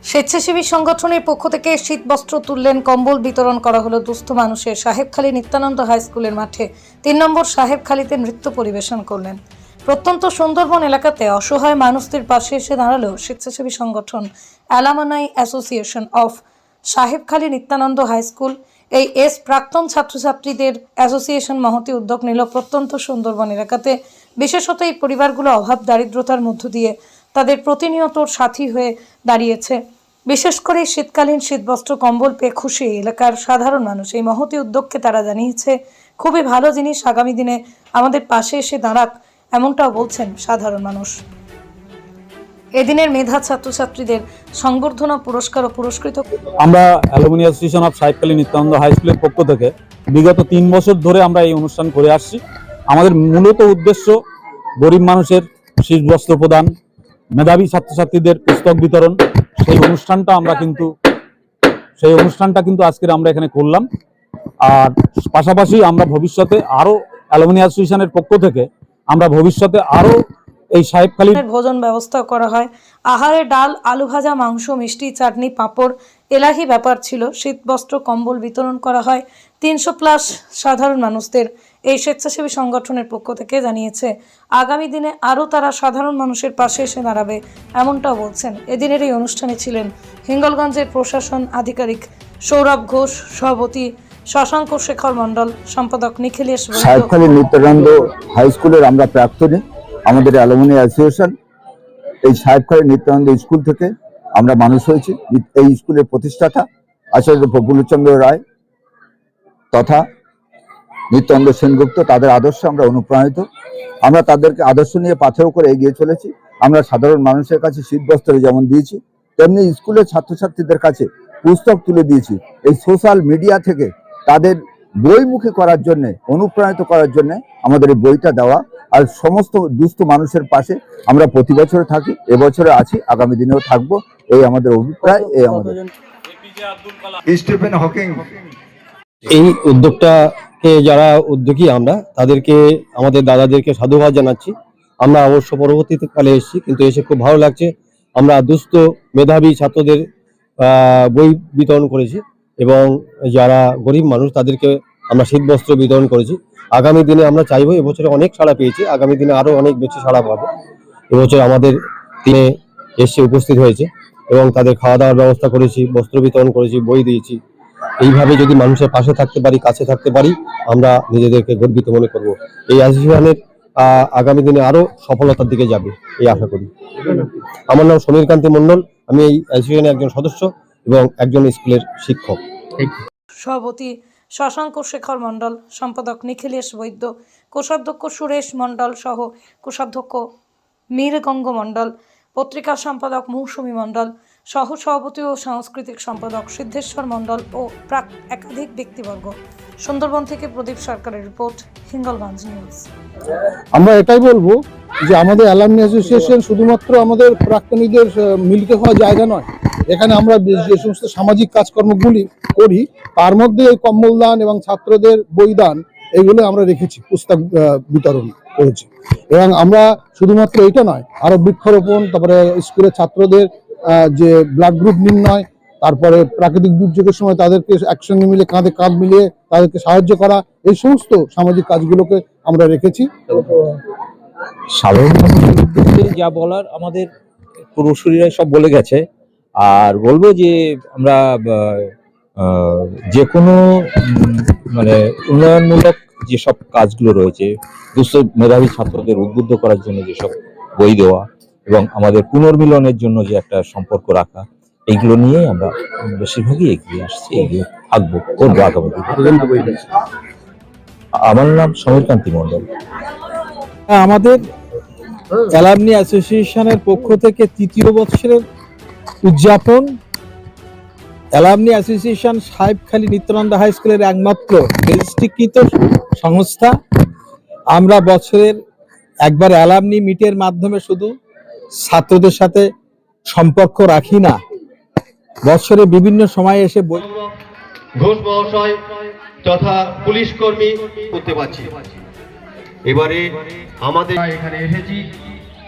স্বেচ্ছাসেবী সংগঠনের পক্ষ থেকে শীতবস্ত্র তুললেন, কম্বল বিতরণ করা হলো দুস্থ মানুষের। সাহেবখালী নিত্যানন্দ হাই স্কুলের মাঠে ৩ নম্বর সাহেবখালীতে নৃত্য পরিবেশন করলেন। প্রত্যন্ত সুন্দরবন এলাকাতে অসহায় মানুষদের পাশে এসে দাঁড়ালো স্বেচ্ছাসেবী সংগঠন alumni association of Sahebkhali Nityananda high school. এই প্রাক্তন ছাত্রছাত্রীদের অ্যাসোসিয়েশন মহতি উদ্যোগ নিল প্রত্যন্ত সুন্দরবন এলাকাতে, বিশেষত এই পরিবারগুলো অভাব দারিদ্রতার মধ্য দিয়ে তাদের প্রতিনিয়ত সাথী হয়ে দাঁড়িয়েছে। বিশেষ করে শীতকালীন শীতবস্ত্র কম্বল পেয়ে খুশি এলাকার সাধারণ মানুষ। এই মহতি উদ্যোগকে তারা জানিয়েছে খুবই ভালো জিনিস, আগামী দিনে আমাদের পাশে এসে দাঁড়াক, এমনটাও বলছেন সাধারণ মানুষ। এদিনের মেধা ছাত্রছাত্রীদের সংবর্ধনা পুরস্কার ও পুরস্কৃত। আমরা alumni association of Sahebkhali Nityananda high স্কুলের পক্ষ থেকে বিগত 3 বছর ধরে আমরা এই অনুষ্ঠান করে আসছি। আমাদের মূলত উদ্দেশ্য গরিব মানুষের শীতবস্ত্র প্রদান, মেধাবী ছাত্রছাত্রীদের পুস্তক বিতরণ। সেই অনুষ্ঠানটা কিন্তু আজকে আমরা এখানে করলাম। আর পাশাপাশি আমরা ভবিষ্যতে আরো অ্যালুমিনি অ্যাসোসিয়েশনের পক্ষ থেকে আমরা ভবিষ্যতে আরো এই সাহেবখালীর ভোজন ব্যবস্থা করা হয়। আহারে ডাল, আলু ভাজা, মাংস, মিষ্টি, চাটনি, পাঁপড় এলাহি ব্যাপার ছিল। শীতবস্ত্র কম্বল বিতরণ করা হয় 300+ সাধারণ মানুষদের। এই স্বেচ্ছাসেবী সংগঠনের পক্ষ থেকে জানিয়েছে আগামী দিনে আরও তারা সাধারণ মানুষের পাশে এসে দাঁড়াবে, এমনটাও বলছেন। এদিনের এই অনুষ্ঠানে ছিলেন হিঙ্গলগঞ্জের প্রশাসন আধিকারিক সৌরভ ঘোষ, সভাপতি শশাঙ্ক শেখর মণ্ডল, সম্পাদক নিখিলেশ। সাহেবখালী নিত্যানন্দ হাই স্কুলের আমরা প্রাক্তনী, আমাদের অ্যালুমিনি অ্যাসোসিয়েশন এই সাহেবখালী নিত্যানন্দ স্কুল থেকে আমরা মানুষ হয়েছি। এই স্কুলের প্রতিষ্ঠাতা আচার্য প্রফুল্লচন্দ্র রায় তথা নিত্যানন্দ সেনগুপ্ত, তাদের আদর্শে আমরা অনুপ্রাণিত। আমরা তাদেরকে আদর্শ নিয়ে পাথেয় করে এগিয়ে চলেছি। আমরা সাধারণ মানুষের কাছে শীতবস্ত্র যেমন দিয়েছি, তেমনি স্কুলের ছাত্রছাত্রীদের কাছে পুস্তক তুলে দিয়েছি। এই সোশ্যাল মিডিয়া থেকে তাদের বইমুখী করার জন্য, অনুপ্রাণিত করার জন্য আমাদের এই বইটা দেওয়া। আর সমস্ত দুস্থ মানুষের পাশে আমরা প্রতি বছরে থাকি, এবছরে আছি, আগামী দিনেও থাকবো। এই আমাদের অভিপ্রায়। এই আমাদের স্টিফেন হকিং এই উদ্যোগটাকে যারা উদ্যোগী আমরা তাদেরকে, আমাদের দাদাদেরকে সাধুবাদ জানাচ্ছি। আমরা অবশ্য পরবর্তীতে কালে এসেছি, কিন্তু এসে খুব ভালো লাগছে। আমরা দুস্থ মেধাবী ছাত্রদের বই বিতরণ করেছি এবং যারা গরিব মানুষ তাদেরকে আমরা শীতবস্ত্র বিতরণ করেছি। আগামী দিনে আমরা চাইবো, এবছরে অনেক সাড়া পেয়েছি, আগামী দিনে আরো অনেক বেশি সাড়া পাবো। এবছর আমাদের দিনে এসে উপস্থিত হয়েছে এবং তাদের খাওয়া দাওয়ার ব্যবস্থা করেছি, বস্ত্র বিতরণ করেছি, বই দিয়েছি। এইভাবে যদি মানুষের পাশে থাকতে পারি, কাছে থাকতে পারি, আমরা নিজেদেরকে গর্বিত মনে করব। এই অ্যাসোসিয়েশনের আগামী দিনে আরো সফলতার দিকে যাবে এই আশা করি। আমার নাম সমীর কান্তি মণ্ডল, আমি এই অ্যাসোসিয়েশনের একজন সদস্য এবং একজন স্কুলের শিক্ষক। সভাপতি শশাঙ্ক শেখর মণ্ডল, সম্পাদক নিখিলেশ বৈদ্য, কোষাধ্যক্ষ সুরেশ মণ্ডল সহ কোষাধ্যক্ষ মীরগঙ্গ মণ্ডল, পত্রিকা সম্পাদক মৌসুমী মণ্ডল, সহ সভাপতি ও সাংস্কৃতিক সম্পাদক সিদ্ধেশ্বর মণ্ডল ও একাধিক ব্যক্তিবর্গ। সুন্দরবন থেকে প্রদীপ সরকারের রিপোর্ট, হিঙ্গলগঞ্জ নিউজ। আমরা এটাই বলবো যে আমাদের অ্যালামনি অ্যাসোসিয়েশন শুধুমাত্র আমাদের প্রাক্তনীদের মিলিত হওয়া জায়গা নয়। এখানে আমরা যে সমস্ত সামাজিক কাজকর্মগুলি করি তার মধ্যে এই কম্বল দান এবং ছাত্রদের বই দান, এগুলো আমরা রেখেছি, পুস্তক বিতরণ করেছি। এবং আমরা শুধুমাত্র এটা নয়, আরো বৃক্ষরোপণ, তারপরে স্কুলের ছাত্রদের যে ব্লাড গ্রুপ নির্ণয়, তারপরে প্রাকৃতিক দুর্যোগের সময় তাদেরকে একসঙ্গে মিলে কাঁধে কাঁধ মিলিয়ে তাদেরকে সাহায্য করা, এই সমস্ত সামাজিক কাজগুলোকে আমরা রেখেছি। সাধারণ মানুষের যা বলার আমাদের পূর্বসূরীরা সব বলে গেছে। আর বলবো যে আমরা যে কোনো মানে উন্নয়নমূলক যেসব কাজগুলো রয়েছে, দুস্থ মেধাবী ছাত্রদের উদ্বুদ্ধ করার জন্য যেসব বই দেওয়া এবং আমাদের পুনর্মিলনের জন্য যে একটা সম্পর্ক রাখা, এইগুলো নিয়ে আমরা বেশিরভাগই এগিয়ে আসছি, এগিয়ে থাকবো, করবো আগামী দিনে। আমার নাম সমীর কান্তি মণ্ডল। আমাদের অ্যালামনি অ্যাসোসিয়েশনের পক্ষ থেকে 3য় বৎসরের উদযাপন। Alumni association Sahebkhali Nityananda high স্কুলের একমাত্র রেজিস্ট্রিকৃত সংস্থা। আমরা বছরের একবার অ্যালামনি মিটের মাধ্যমে শুধু ছাত্রদের সাথে সম্পর্ক রাখি না, বছরে বিভিন্ন সময়ে এসে ঘোষ মহাশয় তথা পুলিশ কর্মী করতে পারছি। এবারে আমাদের এখানে এসেছি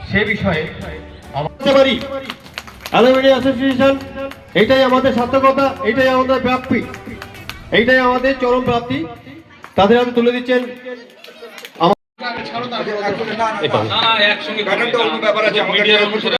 সে বিষয়ে আমাদের অ্যালুমিনি অ্যাসোসিয়েশন এইটাই আমাদের সার্থকতা, এইটাই আমাদের প্রাপ্তি, এইটাই আমাদের চরম প্রাপ্তি। তাদের হাতে তুলে দিচ্ছেন একসঙ্গে ব্যাপার আছে